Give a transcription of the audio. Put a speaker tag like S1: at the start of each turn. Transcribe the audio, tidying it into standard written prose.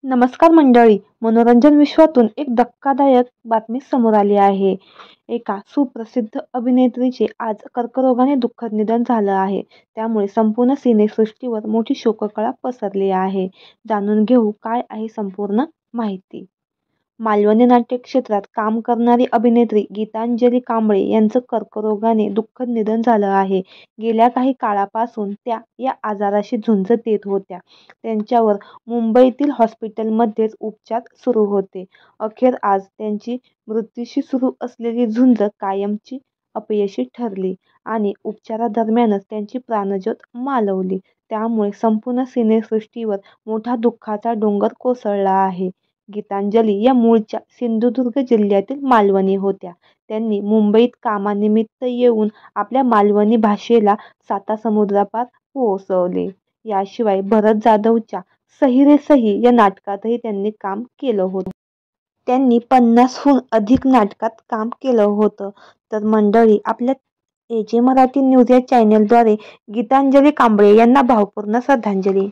S1: नमस्कार मंडळी, मनोरंजन विश्वातून एक धक्कादायक बातमी समोर आली आहे. एका सुप्रसिद्ध अभिनेत्रीचे आज कर्करोगाने दुःखद निधन झालं आहे. त्यामुळे संपूर्ण सिनेसृष्टीवर मोठी शोककळा पसरली आहे. जाणून घेऊ काय आहे संपूर्ण माहिती. मालवणी नाट्य क्षेत्रात काम करणारी अभिनेत्री गीतांजली कांबळे यांचं कर्करोगाने दुःखद निधन झालं आहे. गेल्या काही काळापासून त्या या आजाराशी झुंज देत होत्या. त्यांच्यावर मुंबईतील हॉस्पिटलमध्येच उपचार सुरू होते. अखेर आज त्यांची मृत्यूशी सुरू असलेली झुंज कायमची अपयशी ठरली आणि उपचारादरम्यानच त्यांची प्राणज्योत मालवली. त्यामुळे संपूर्ण सिनेसृष्टीवर मोठा दुःखाचा डोंगर कोसळला आहे. गीतांजली या मूळच्या सिंधुदुर्ग जिल्ह्यातील मालवणी होत्या. त्यांनी मुंबईत कामानिमित्त येऊन आपल्या मालवणी भाषेला सातासमुद्रापार पोहोचवले. याशिवाय भरत जाधवच्या सही रे सही या नाटकातही त्यांनी काम केलं होतं. त्यांनी 50हून अधिक नाटकात काम केलं होतं. तर मंडळी, आपल्या AJ मराठी न्यूज या चॅनेलद्वारे गीतांजली कांबळे यांना भावपूर्ण श्रद्धांजली.